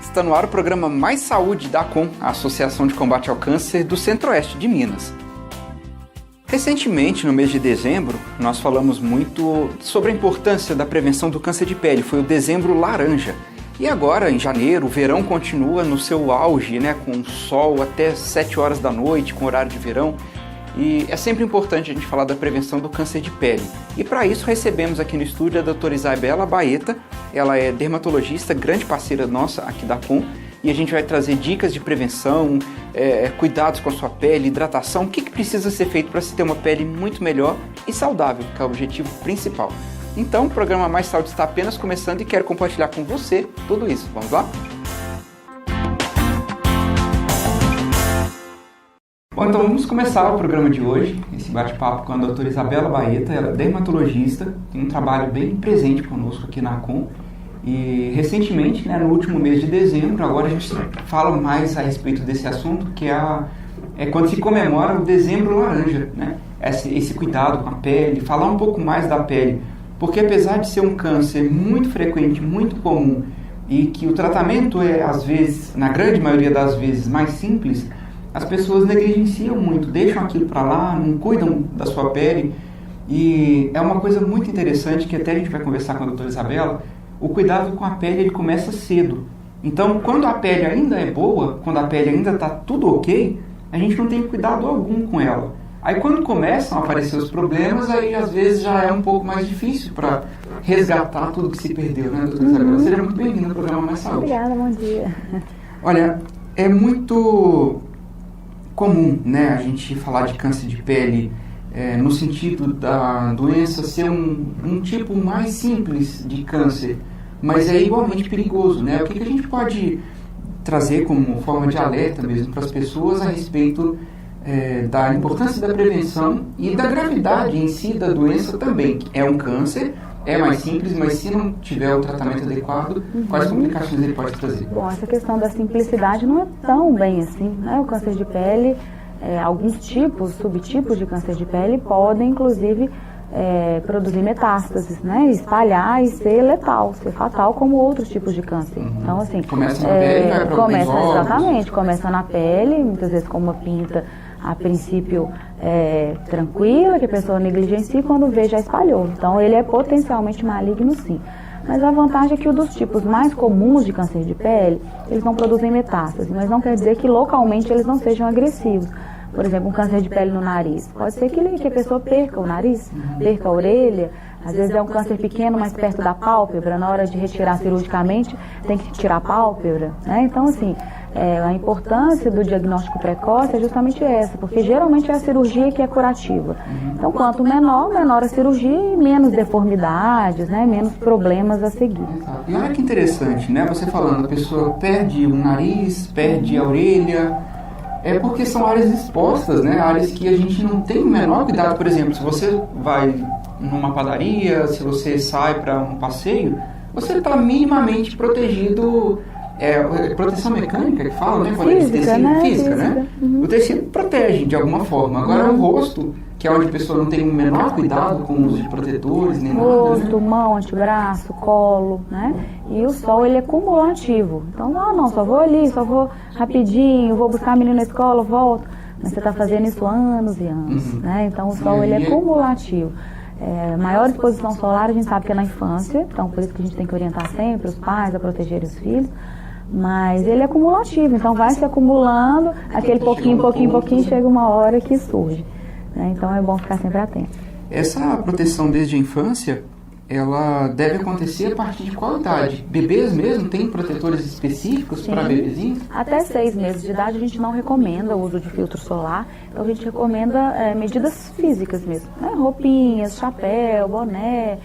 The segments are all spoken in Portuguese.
Está no ar o programa Mais Saúde da ACOM, a Associação de Combate ao Câncer do Centro-Oeste de Minas. Recentemente, no mês de dezembro, nós falamos muito sobre a importância da prevenção do câncer de pele. Foi o Dezembro Laranja. E agora, em janeiro, o verão continua no seu auge, com sol até 7 horas da noite, com horário de verão. E é sempre importante a gente falar da prevenção do câncer de pele. E para isso recebemos aqui no estúdio a doutora Isabela Baeta. Ela é dermatologista, grande parceira nossa aqui da ACOM. E a gente vai trazer dicas de prevenção, cuidados com a sua pele, hidratação, o que precisa ser feito para se ter uma pele muito melhor e saudável, que é o objetivo principal. Então, o programa Mais Saúde está apenas começando e quero compartilhar com você tudo isso. Vamos lá? Bom, então vamos começar o programa de hoje, esse bate-papo com a doutora Isabela Baeta. Ela é dermatologista, tem um trabalho bem presente conosco aqui na ACOM. E recentemente, no último mês de dezembro, agora a gente fala mais a respeito desse assunto, que é quando se comemora o Dezembro Laranja, esse cuidado com a pele, falar um pouco mais da pele. Porque apesar de ser um câncer muito frequente, muito comum, e que o tratamento é, às vezes, na grande maioria das vezes, mais simples, as pessoas negligenciam muito, deixam aquilo para lá, não cuidam da sua pele. E é uma coisa muito interessante, que até a gente vai conversar com a doutora Isabela. O cuidado com a pele ele começa cedo. Então, quando a pele ainda é boa, quando a pele ainda está tudo ok, a gente não tem cuidado algum com ela. Aí quando começam a aparecer os problemas, aí às vezes já é um pouco mais difícil para resgatar tudo que se perdeu, doutora Isabela? Seja muito bem-vinda ao programa Mais Saúde. Obrigada, bom dia. Olha, é muito comum, a gente falar de câncer de pele no sentido da doença ser um tipo mais simples de câncer, mas é igualmente perigoso, O que a gente pode trazer como forma de alerta mesmo para as pessoas a respeito da importância da prevenção e da gravidade em si da doença também? É um câncer, é mais simples, mas se não tiver o tratamento adequado, quais complicações ele pode trazer? Bom, essa questão da simplicidade não é tão bem assim, O câncer de pele, alguns subtipos de câncer de pele podem, inclusive, produzir metástases, espalhar e ser letal, ser fatal, como outros tipos de câncer. Então, assim, começa na pele, vai para alguns órgãos. Exatamente, começa na pele, muitas vezes com uma pinta a princípio tranquila, que a pessoa negligencia, e quando vê já espalhou. Então, ele é potencialmente maligno, sim. Mas a vantagem é que dos tipos mais comuns de câncer de pele, eles não produzem metástase, mas não quer dizer que localmente eles não sejam agressivos. Por exemplo, um câncer de pele no nariz. Pode ser que a pessoa perca o nariz, perca a orelha. Às vezes é um câncer pequeno, mais perto da pálpebra. Na hora de retirar cirurgicamente, tem que tirar a pálpebra. Então, assim, a importância do diagnóstico precoce é justamente essa, porque geralmente é a cirurgia que é curativa. Então, quanto menor a cirurgia e menos deformidades, menos problemas a seguir. Exato. E olha que interessante, Você falando, a pessoa perde o nariz, perde a orelha. É porque são áreas expostas, áreas que a gente não tem o menor cuidado. Por exemplo, se você vai numa padaria, se você sai para um passeio, você está minimamente protegido. Proteção mecânica que fala, Física. O tecido protege de alguma forma. Agora o rosto, que é onde a pessoa não tem o menor cuidado com o uso de protetores, nem nada. Rosto, mão, antebraço, colo, E o sol, ele é cumulativo. Então, só vou ali, só vou rapidinho, vou buscar a menina na escola, volto. Mas você está fazendo isso anos e anos, Então, o sol, ele é cumulativo. Maior exposição solar, a gente sabe que é na infância, então por isso que a gente tem que orientar sempre os pais a protegerem os filhos. Mas ele é acumulativo, então vai se acumulando, aquele pouquinho, chega uma hora que surge. Então é bom ficar sempre atento. Essa proteção desde a infância, ela deve acontecer a partir de qual idade? Bebês mesmo têm protetores específicos para bebezinhos? Até 6 meses de idade a gente não recomenda o uso de filtro solar, então a gente recomenda medidas físicas mesmo, roupinhas, chapéu, boné.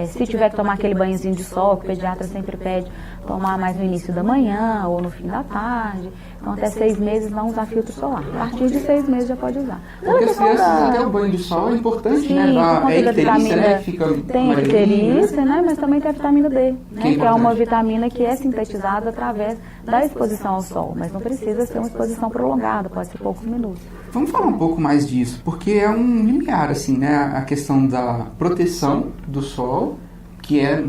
Se tiver que tomar aquele banhozinho de sol, que o pediatra sempre pede, tomar mais no início da manhã ou no fim da tarde. Então, até 6 meses não usar filtro solar. A partir de 6 meses já pode usar. Porque as crianças, até o banho de sol é importante, Sim, É icterícia, Tem icterícia, mas também tem a vitamina D, que é uma vitamina que é sintetizada através da exposição ao sol. Mas não precisa ser uma exposição prolongada, pode ser poucos minutos. Vamos falar um pouco mais disso, porque é um limiar, a questão da proteção do sol, que é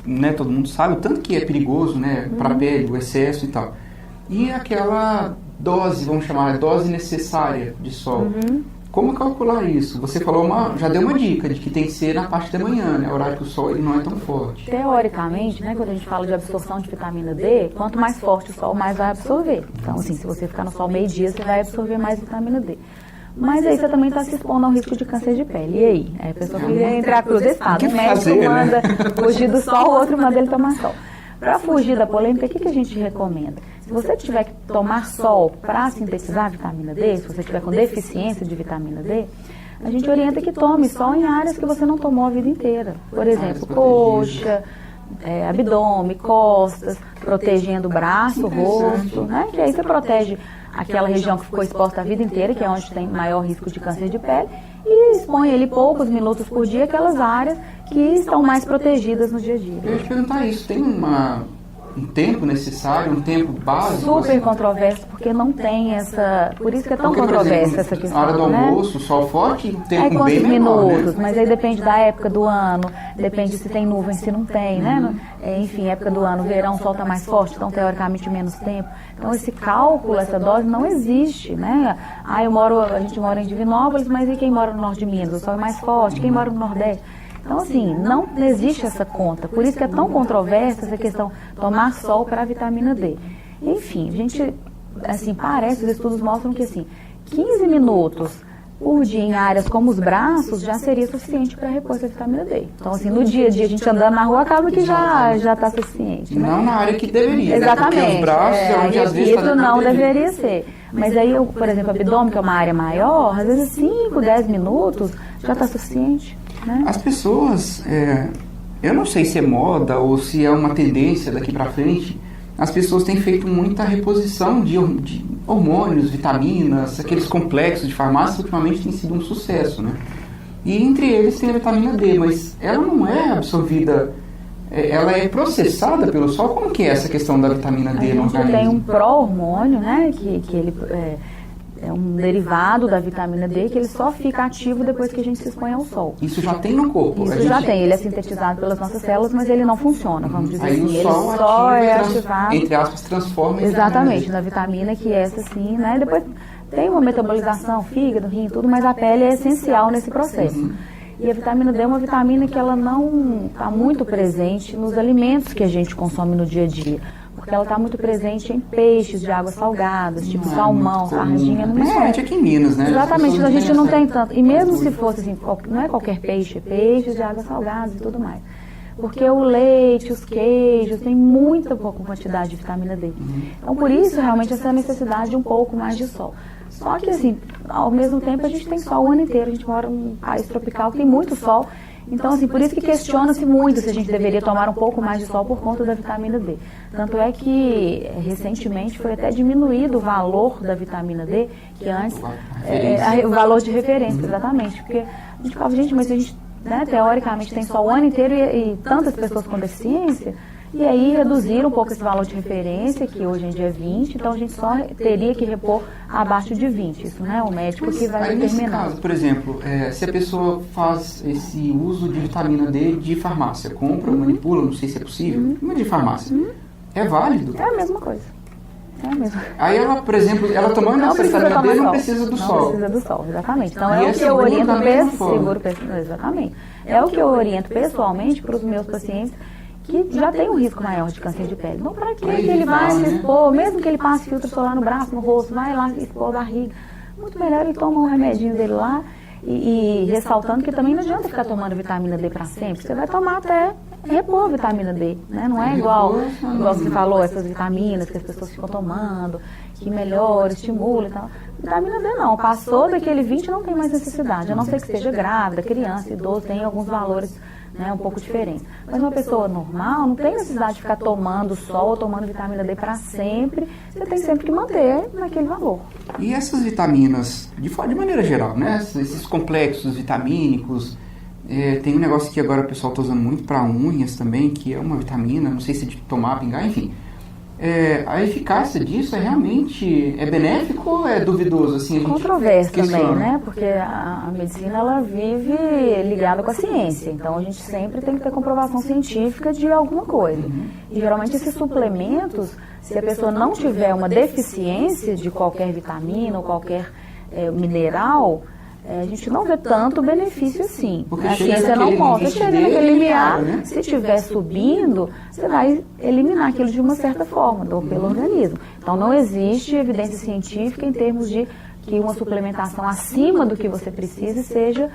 né, todo mundo sabe o tanto que é perigoso, né, para a pele, o excesso e tal. E aquela dose, vamos chamar, dose necessária de sol. Como calcular isso? Você falou já deu uma dica de que tem que ser na parte da manhã, né? O horário que o sol ele não é tão forte. Teoricamente, né, quando a gente fala de absorção de vitamina D, quanto mais forte o sol, mais vai absorver. Então, assim, se você ficar no sol meio-dia, você vai absorver mais vitamina D. Mas aí você também está se expondo ao risco de câncer de pele. E aí? A pessoa fica entre a cruz e a espada. Um médico manda fugir do sol, o outro manda ele tomar sol. Para fugir da polêmica, o que a gente recomenda? Se você tiver que tomar sol para sintetizar vitamina D, se você tiver com deficiência de vitamina D, a gente orienta que tome sol em áreas que você não tomou a vida inteira. Por exemplo, coxa, abdômen, costas, protegendo o braço, o rosto, né? Que aí você protege aquela região que ficou exposta a vida inteira, que é onde tem maior risco de câncer de pele, e expõe ali poucos minutos por dia aquelas áreas que estão mais protegidas no dia a dia. Eu ia te perguntar isso, tem um tempo necessário, um tempo básico? Super controverso, porque não tem essa... Por isso que é tão controversa essa questão, na hora do almoço, sol forte, tempo bem menor, minutos, né? Mas aí depende da época do ano, depende se tem nuvem, se não tem, né? Enfim, época do ano, verão, o sol está mais forte, então teoricamente menos tempo. Então esse cálculo, essa dose não existe, né? A gente mora em Divinópolis, mas e quem mora no norte de Minas? O sol é mais forte, quem mora no Nordeste? Então, assim, não existe essa conta. Por isso que é tão controversa essa questão de tomar sol para a vitamina D. Enfim, a gente, assim, os estudos mostram que, assim, 15 minutos por dia em áreas como os braços já seria suficiente para repor essa vitamina D. Então, assim, no dia a dia, a gente andando na rua, acaba que já está suficiente. Né? Não na área que deveria. Exatamente. Né? Porque os braços é onde às vezes isso não deveria ser. Mas aí, por exemplo, o abdômen, que é uma área maior, às vezes 5, 10 minutos já está suficiente. Né? As pessoas, eu não sei se é moda ou se é uma tendência daqui para frente, as pessoas têm feito muita reposição de hormônios, vitaminas, aqueles complexos de farmácia, ultimamente tem sido um sucesso, né? E entre eles tem a vitamina D, mas ela não é absorvida, ela é processada pelo sol. Como que é essa questão da vitamina D no organismo? A gente tem um pró-hormônio, né, que ele é um derivado da vitamina D, que ele só fica ativo depois que a gente se expõe ao sol. Isso já tem no corpo? Isso já tem, ele é sintetizado pelas nossas células, mas ele não funciona, vamos dizer aí assim. O sol ele só é ativado, entre aspas, transforma exatamente, na vitamina que é essa sim, né? Depois tem uma metabolização, fígado, rim, tudo, mas a pele é essencial nesse processo. E a vitamina D é uma vitamina que ela não está muito presente nos alimentos que a gente consome no dia a dia. Porque ela está muito presente em peixes de águas salgadas, tipo salmão, sardinha, principalmente aqui em Minas, né? Exatamente, então a gente não tem tanto. E mesmo se fosse assim, não é qualquer peixe, é peixes de águas salgadas e tudo mais. Porque o leite, os queijos, tem muita pouca quantidade de vitamina D. Então, por isso, realmente, essa necessidade de um pouco mais de sol. Só que, assim, ao mesmo tempo, a gente tem sol o ano inteiro. A gente mora num país tropical que tem muito sol. Então, assim, por isso que questiona-se muito se a gente deveria tomar um pouco mais de sol por conta da vitamina D. Tanto é que, recentemente, foi até diminuído o valor da vitamina D, que antes... o valor de referência, exatamente. Porque a gente fala, gente, mas a gente, né, teoricamente, tem sol o ano inteiro e tantas pessoas com deficiência... E aí reduziram um pouco esse valor de referência, que hoje em dia é 20, então a gente só teria que repor abaixo de 20. Isso, né? O médico que vai determinar. Nesse caso, por exemplo, se a pessoa faz esse uso de vitamina D de farmácia, compra, manipula, não sei se é possível, mas de farmácia, é válido? É a mesma coisa. É a mesma. Aí ela, por exemplo, ela tomando essa vitamina D não precisa do sol. Não precisa do sol, exatamente. Então é o que eu oriento exatamente. É o que eu oriento pessoalmente para os meus pacientes que já tem um risco maior de câncer de pele. Então, para que ele vai se expor, mesmo que ele passe filtro solar no braço, no rosto, vai lá expor a barriga, muito melhor ele toma um remedinho dele lá e ressaltando que também não adianta ficar tomando vitamina D para sempre, você vai tomar até repor a vitamina D, né? Não é igual você falou, essas vitaminas que as pessoas ficam tomando, que melhora, estimula e tal. Vitamina D não, passou daquele 20 não tem mais necessidade, a não ser que seja grávida, criança, idoso, tem alguns valores, né, um pouco diferente. Mas uma pessoa normal não tem necessidade de ficar tomando sol ou tomando vitamina D para sempre. Você tem sempre que manter naquele valor. E essas vitaminas, de maneira geral, né? Esses complexos vitamínicos, tem um negócio que agora o pessoal está usando muito para unhas também, que é uma vitamina, não sei se é de tomar, pingar, enfim. a eficácia disso realmente benéfico ou é duvidoso? Assim, a gente controverso também, né? Porque a medicina, ela vive ligada com a ciência. Então, a gente sempre tem que ter comprovação científica de alguma coisa. E, geralmente, esses suplementos, se a pessoa não tiver uma deficiência de qualquer vitamina ou qualquer mineral, a gente não vê tanto benefício assim. Porque a ciência não mostra. Chega naquele limiar, né? Se estiver subindo, você vai eliminar aquilo de uma certa forma, pelo organismo. Então, não existe evidência científica em termos de que uma suplementação acima do que você precisa seja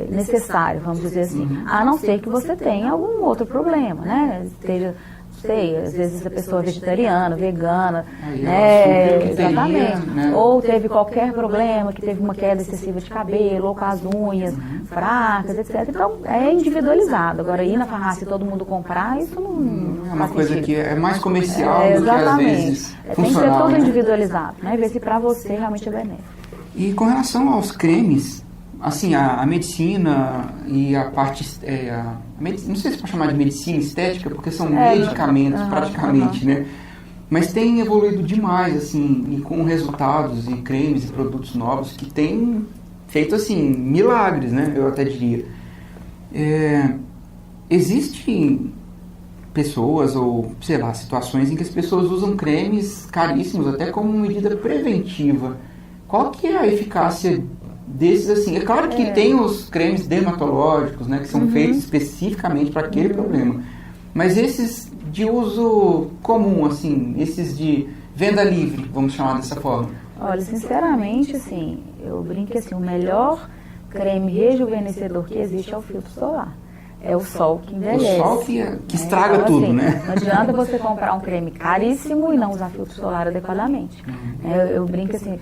necessário, vamos dizer assim. A não ser que você tenha algum outro problema, né? Às vezes a pessoa é vegetariana, vegana, exatamente. Né? Ou teve qualquer problema, que teve uma queda excessiva de cabelo, ou com as unhas fracas, etc. Então, é individualizado. Agora, ir na farmácia e todo mundo comprar, isso não é uma coisa sentido. Que é mais comercial do que às vezes funcional. Tem que ser todo individualizado, né? Ver se para você realmente é benéfico. E com relação aos cremes, assim, a medicina e a parte, não sei se pode chamar de medicina estética, porque são medicamentos praticamente, né? Mas tem evoluído demais, assim, e com resultados e cremes e produtos novos que têm feito, assim, milagres, né? Eu até diria. Existem pessoas ou, sei lá, situações em que as pessoas usam cremes caríssimos até como medida preventiva. Qual que é a eficácia desses, assim? É claro que tem os cremes dermatológicos, né, que são feitos especificamente para aquele problema, mas esses de uso comum, assim, esses de venda livre, vamos chamar dessa forma. Olha, sinceramente, assim, eu brinco que assim, o melhor creme rejuvenescedor que existe é o filtro solar. É o sol que envelhece. O sol que estraga então, tudo, assim, né? Não adianta você comprar um creme caríssimo e não usar filtro solar adequadamente. Eu brinco assim,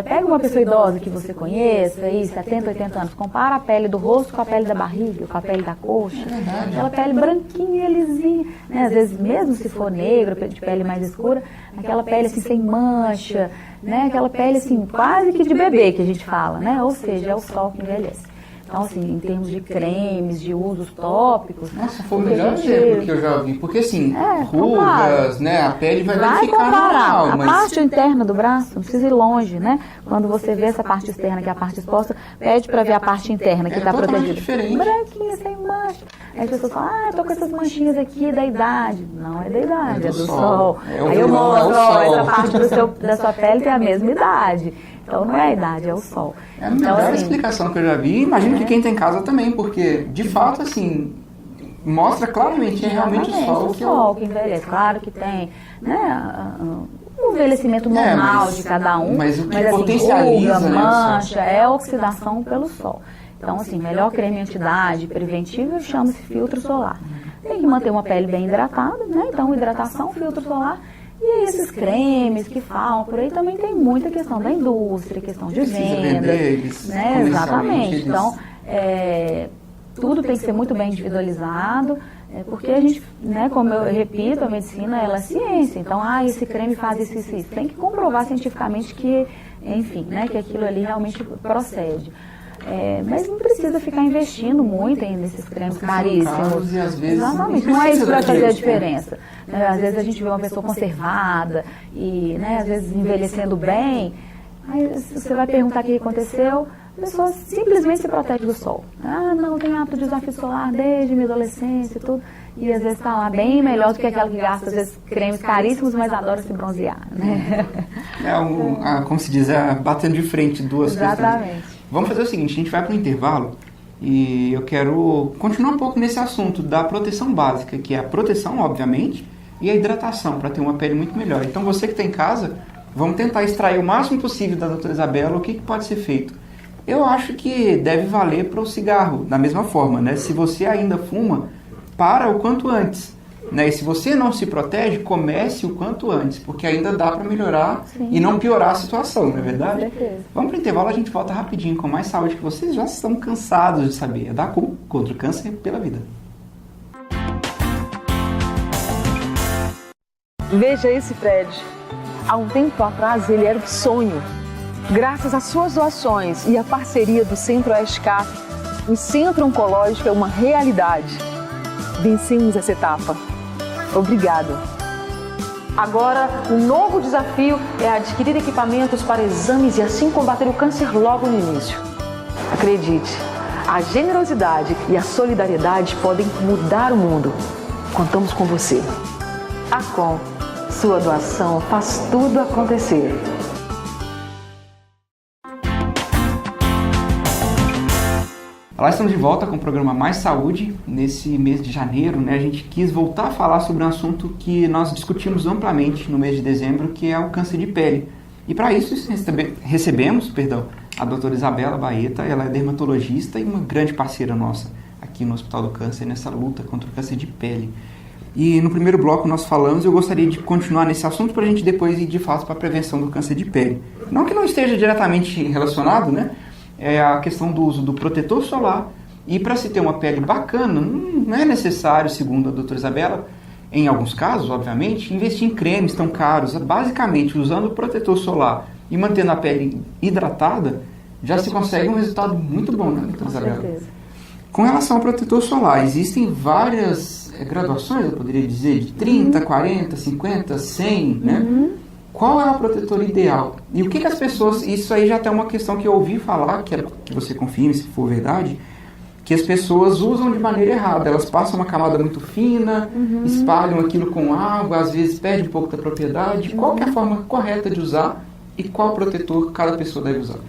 pega uma pessoa idosa que você conheça, aí, 70, 80 anos, compara a pele do rosto com a pele da barriga, com a pele da coxa, aquela pele branquinha, lisinha, né? Às vezes, mesmo se for negra, de pele mais escura, aquela pele assim, sem mancha, né? Aquela pele assim, quase que de bebê que a gente fala, né? Ou seja, é o sol que envelhece. Então, assim, em termos de cremes, de usos tópicos... Nossa, foi o melhor exemplo que eu já vi. Porque, assim, rugas, né, a pele vai ficar normal. A parte interna do braço, não precisa ir longe, né? Quando você vê essa parte externa, que é a parte exposta, pede para ver a parte interna, que está protegida. Diferente. Branquinha, sem mancha. Aí as pessoas falam, eu tô com essas manchinhas aqui da idade. Não é da idade, é do sol. Aí eu mostro, essa parte da sua pele tem a mesma idade. Então não é a idade, é o sol. É a melhor explicação que eu já vi. Imagino que quem tem casa também, porque de fato, assim, mostra claramente que é realmente o sol que envelhece. Claro que tem, né, um envelhecimento normal de cada um, mas o que assim, potencializa, ruga, mancha, é oxidação pelo sol. Então, assim, melhor creme anti-idade preventivo chama-se filtro solar. Tem que manter uma pele bem hidratada, né? Então, hidratação, filtro solar. E esses cremes que falam por aí também tem muita questão da indústria, questão de venda, né? Exatamente. Então, tudo tem que ser muito bem individualizado, porque a gente, né, como eu repito, a medicina ela é ciência. Então, esse creme faz isso. Tem que comprovar cientificamente que, enfim, né, que aquilo ali realmente procede. Mas não precisa ficar investindo muito nesses cremes caríssimos. E às vezes exatamente, não é isso que vai fazer a diferença. Às vezes a gente vê uma pessoa conservada e, né, às vezes envelhecendo bem, aí você vai perguntar o que aconteceu, a pessoa simplesmente se protege do sol. Não, tem hábito de usar filtro solar desde minha adolescência e tudo. E às vezes está lá bem melhor do que aquela que gasta, às vezes, cremes caríssimos, mas adora se bronzear, né? Como se diz, batendo de frente duas questões. Exatamente. Vamos fazer o seguinte, a gente vai para o intervalo e eu quero continuar um pouco nesse assunto da proteção básica, que é a proteção, obviamente, e a hidratação, para ter uma pele muito melhor. Então, você que está em casa, vamos tentar extrair o máximo possível da doutora Isabela o que pode ser feito. Eu acho que deve valer para o cigarro, da mesma forma, né? Se você ainda fuma, para o quanto antes. Né? E se você não se protege, comece o quanto antes, porque ainda dá para melhorar e não piorar a situação, não é verdade? Com certeza. Vamos para o intervalo, a gente volta rapidinho com mais saúde, que vocês já estão cansados de saber. É da CUM, contra o câncer pela vida. Veja esse prédio. Há um tempo atrás ele era um sonho. Graças às suas doações e à parceria do Centro-Oeste CAF, o Centro Oncológico é uma realidade. Vencemos essa etapa. Obrigado. Agora, o novo desafio é adquirir equipamentos para exames e assim combater o câncer logo no início. Acredite, a generosidade e a solidariedade podem mudar o mundo. Contamos com você. Acom, sua doação faz tudo acontecer. Olá, estamos de volta com o programa Mais Saúde. Nesse mês de janeiro, né, a gente quis voltar a falar sobre um assunto que nós discutimos amplamente no mês de dezembro, que é o câncer de pele. E para isso recebemos a doutora Isabela Baeta. Ela é dermatologista e uma grande parceira nossa aqui no Hospital do Câncer nessa luta contra o câncer de pele. E no primeiro bloco nós falamos, eu gostaria de continuar nesse assunto para a gente depois ir de fato para a prevenção do câncer de pele. Não que não esteja diretamente relacionado, né? É a questão do uso do protetor solar. E para se ter uma pele bacana, não é necessário, segundo a doutora Isabela, em alguns casos, obviamente, investir em cremes tão caros. Basicamente, usando o protetor solar e mantendo a pele hidratada, já se consegue um resultado muito bom, né, doutora Isabela? certeza. Com relação ao protetor solar, existem várias graduações, eu poderia dizer, de 30, 40, 50, 100, né? Qual é o protetor ideal? E o que as pessoas... Isso aí já tem uma questão que eu ouvi falar, que você confirme se for verdade, que as pessoas usam de maneira errada. Elas passam uma camada muito fina, espalham aquilo com água, às vezes perde um pouco da propriedade. Qual que é a forma correta de usar e qual protetor cada pessoa deve usar?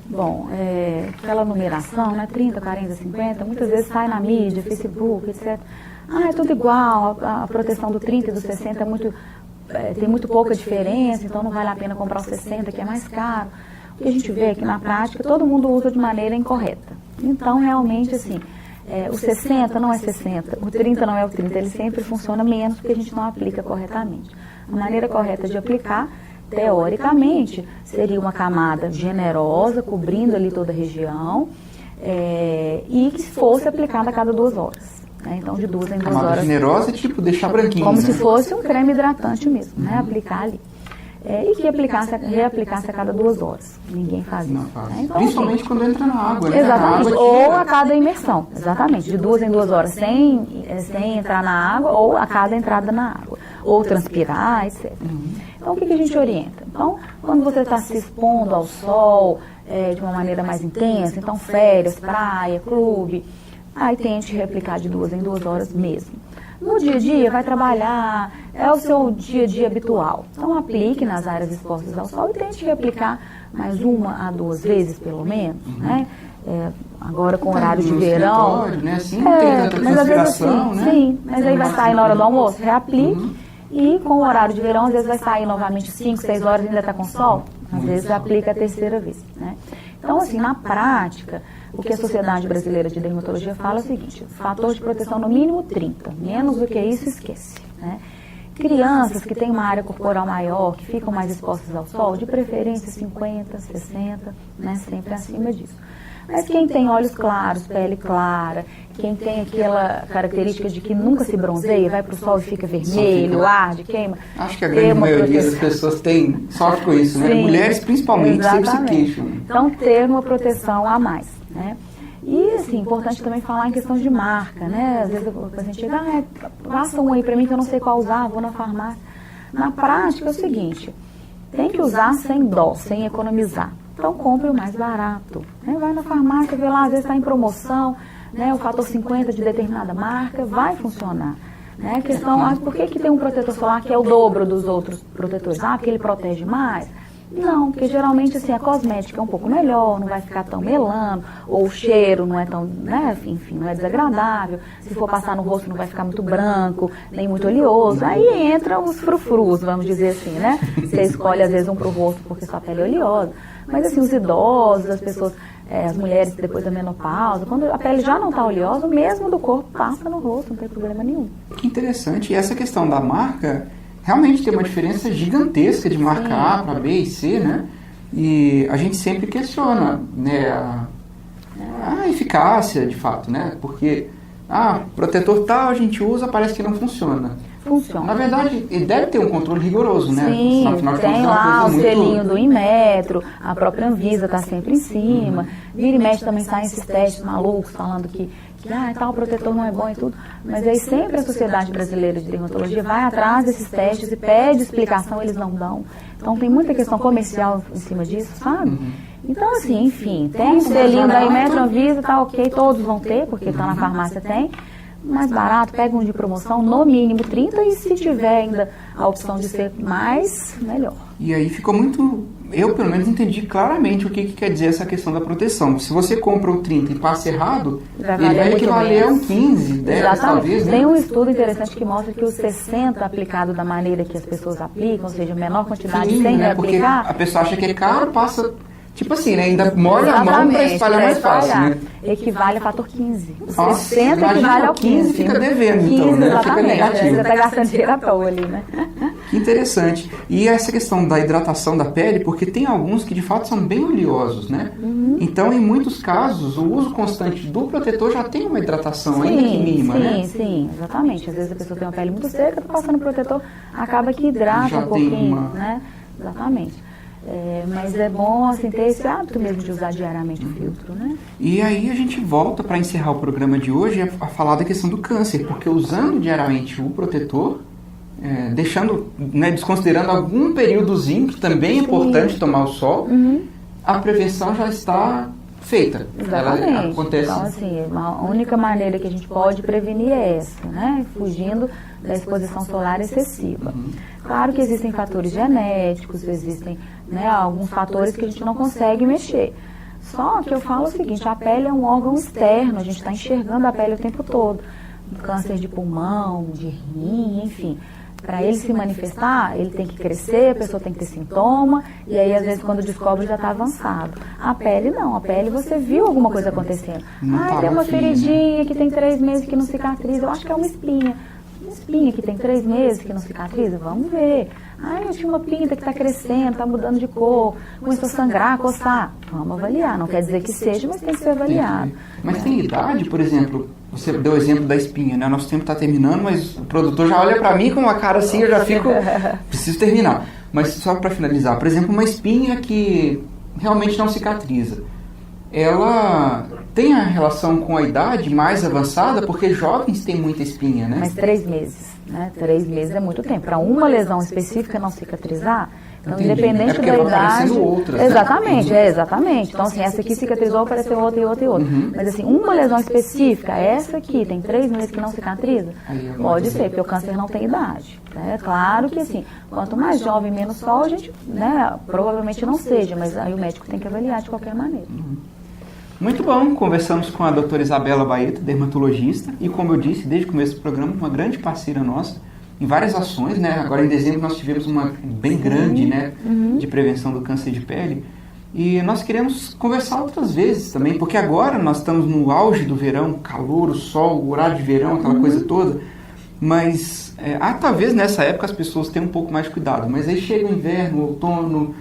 Bom, aquela numeração, né, 30, 40, 50, muitas vezes sai na mídia, Facebook, etc. É tudo igual, a proteção do 30 e do 60 tem muito pouca diferença, então não vale a pena comprar o 60, que é mais caro. O que a gente vê aqui na prática, todo mundo usa de maneira incorreta. Então, realmente, assim, o 60 não é 60, o 30 não é o 30, ele sempre funciona menos porque a gente não aplica corretamente. A maneira correta de aplicar, teoricamente, seria uma camada generosa, cobrindo ali toda a região, e que fosse aplicada a cada 2 horas. Então, de 2 em 2 horas. Camada generosa é tipo deixar branquinho, como né? se fosse um creme hidratante mesmo, né? Aplicar ali. E que reaplicasse a cada 2 horas. Ninguém faz isso. Não faz. Né? Então, principalmente assim, quando entra na água, né? exatamente. A água Ou a cada imersão. Exatamente. De 2 em 2 horas sem entrar na água, ou a cada entrada na água. Ou transpirar, etc. Então, o que a gente orienta? Então, quando você está se expondo ao sol de uma maneira mais intensa, então férias, praia, clube, aí tente reaplicar de 2 em 2 horas mesmo. No dia a dia, vai trabalhar, é o seu dia a dia habitual. Então, aplique nas áreas expostas ao sol e tente reaplicar mais 1 a 2 vezes, pelo menos, né? Agora, com horário de verão. Né? Assim, não tem tanta mas às vezes assim, né? sim, mas aí vai sair na hora do almoço, reaplique. E com o horário de verão, às vezes vai sair novamente 5, 6 horas e ainda está com sol. Às vezes aplica a terceira vez, né? Então, assim, na prática, o que a Sociedade Brasileira de Dermatologia fala é o seguinte: fator de proteção no mínimo 30, menos do que isso, esquece, né? Crianças que têm uma área corporal maior, que ficam mais expostas ao sol, de preferência 50, 60, né? Sempre acima disso. Mas quem tem olhos claros, pele clara, quem tem aquela característica de que nunca se bronzeia, vai para o sol e fica vermelho, arde, queima. Acho que a grande maioria das pessoas sofre com isso, né? Sim, mulheres principalmente sempre se queixam. Então, ter uma proteção a mais, né? E, assim, importante também falar em questão de marca, né? Às vezes o paciente chega, passa um aí para mim que eu não sei qual usar, vou na farmácia. Na prática é o seguinte: tem que usar sem dó, sem economizar. Então, compre o mais barato, né? Vai na farmácia, vê lá, às vezes está em promoção, né? O fator 50 de determinada marca, vai funcionar. Né? A questão, por que tem um protetor solar que é o dobro dos outros protetores? Porque ele protege mais? Não, porque geralmente assim, a cosmética é um pouco melhor, não vai ficar tão melando, ou o cheiro não é tão, né, enfim, não é desagradável. Se for passar no rosto não vai ficar muito branco, nem muito oleoso. Aí entram os frufrus, vamos dizer assim, né? Você escolhe às vezes um para o rosto porque sua pele é oleosa. Mas assim, os idosos, as pessoas, as mulheres depois da menopausa, quando a pele já não está oleosa, o mesmo do corpo passa no rosto, não tem problema nenhum. Que interessante. E essa questão da marca realmente tem uma diferença gigantesca de marca A para B e C, né? E a gente sempre questiona, né, a eficácia, de fato, né? Porque, protetor tal a gente usa, parece que não funciona. Funciona. Na verdade, ele deve ter um controle rigoroso, né? Sim, afinal de tem contas, lá o muito... selinho do Inmetro, a própria Anvisa está sempre em cima. Vira e mexe também saem esses testes malucos falando que que tal protetor não é bom e tudo, mas aí sempre a Sociedade Brasileira de Dermatologia vai atrás desses testes e pede explicação, eles não dão. Então tem muita questão comercial em cima disso, sabe? Então assim, enfim, tem o selinho da Imetro Anvisa, tá ok, todos vão ter, porque tá na farmácia tem. Mais barato, pega um de promoção, no mínimo 30, e se tiver ainda a opção de ser mais, melhor. E aí ficou muito... Eu, pelo menos, entendi claramente o que quer dizer essa questão da proteção. Se você compra o 30 e passa errado, ele vai equivaler a um 15, 10, talvez, né? Tem um estudo interessante que mostra que os 60 aplicado da maneira que as pessoas aplicam, ou seja, menor quantidade sem né? aplicar... Porque a pessoa acha que é caro, passa... Tipo assim, né? Ainda molha a mão para espalhar mais fácil, né? Equivale a fator 15. Nossa, 60 equivale ao 15. Fica devendo, 15, então, né? Exatamente. Fica negativo. Você está gastando dinheiro à toa ali, né? Que interessante. E essa questão da hidratação da pele, porque tem alguns que de fato são bem oleosos, né? Então, em muitos casos, o uso constante do protetor já tem uma hidratação ainda que mínima, né? Sim, exatamente. Às vezes a pessoa tem uma pele muito seca, tá passando protetor, acaba que hidrata já um pouquinho, né? Exatamente. Mas é bom assim, ter esse hábito mesmo de usar diariamente o filtro, né? E aí a gente volta para encerrar o programa de hoje a falar da questão do câncer, porque usando diariamente o protetor, deixando, né, desconsiderando algum períodozinho que também é importante tomar o sol, a prevenção já está feita. Exatamente. Ela acontece. Então, assim, a única maneira que a gente pode prevenir é essa, né? Fugindo da exposição solar excessiva. Claro que existem fatores genéticos, existem, né, alguns fatores que a gente não consegue mexer. Só que eu falo o seguinte, a pele é um órgão externo, a gente está enxergando a pele o tempo todo. Câncer de pulmão, de rim, enfim. Para ele se manifestar, ele tem que crescer, a pessoa tem que ter sintoma, e aí às vezes quando descobre já está avançado. A pele não, a pele você viu alguma coisa acontecendo. Tem uma feridinha que tem 3 meses que não cicatriza, eu acho que é uma espinha. Uma espinha que tem 3 meses que não cicatriza, vamos ver. Eu tinha uma pinta que está crescendo, está mudando de cor, começou a sangrar, coçar. Vamos avaliar, não quer dizer que seja, mas tem que ser avaliado. Mas tem idade, por exemplo, você deu o exemplo da espinha, né? Nosso tempo está terminando, mas o produtor já olha para mim com uma cara assim, eu já fico, preciso terminar. Mas só para finalizar, por exemplo, uma espinha que realmente não cicatriza, ela tem a relação com a idade mais avançada, porque jovens têm muita espinha, né? Mas 3 meses, né? 3 meses é muito tempo. Para uma lesão específica não cicatrizar, então independente da idade... Outras, exatamente, né? Exatamente. Então, assim, essa aqui cicatrizou, apareceu outra e outra e outra. Mas, assim, uma lesão específica, essa aqui, tem 3 meses que não cicatriza, pode ser, porque o câncer não tem idade. É claro que, assim, quanto mais jovem, menos sol, a gente, né, provavelmente não seja, mas aí o médico tem que avaliar de qualquer maneira. Muito bom, conversamos com a doutora Isabela Baeta, dermatologista, e como eu disse, desde o começo do programa, uma grande parceira nossa, em várias ações, né? Agora em dezembro nós tivemos uma bem grande, né, de prevenção do câncer de pele, e nós queremos conversar outras vezes também, porque agora nós estamos no auge do verão, calor, o sol, o horário de verão, aquela coisa toda, mas talvez nessa época as pessoas tenham um pouco mais de cuidado, mas aí chega o inverno, o outono,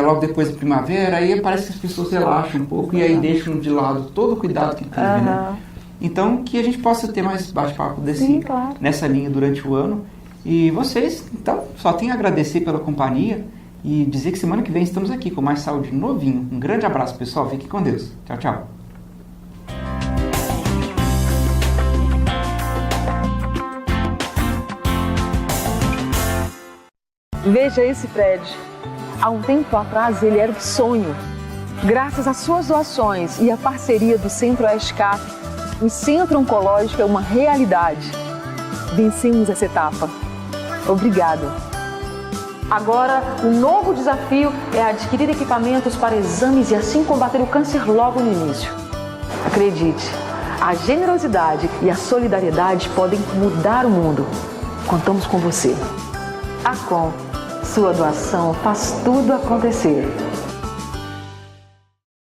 logo depois da primavera, aí parece que as pessoas relaxam um pouco e aí deixam de lado todo o cuidado que teve, né? Então, que a gente possa ter mais bate-papo claro, nessa linha durante o ano. E vocês, então, só tenho a agradecer pela companhia e dizer que semana que vem estamos aqui com mais saúde novinho. Um grande abraço, pessoal. Fique com Deus. Tchau, tchau. Veja esse prédio. Há um tempo atrás ele era um sonho. Graças às suas doações e à parceria do Centro-Oeste CAP, o Centro Oncológico é uma realidade. Vencemos essa etapa. Obrigada. Agora, um novo desafio é adquirir equipamentos para exames e assim combater o câncer logo no início. Acredite, a generosidade e a solidariedade podem mudar o mundo. Contamos com você. Acom, sua doação faz tudo acontecer.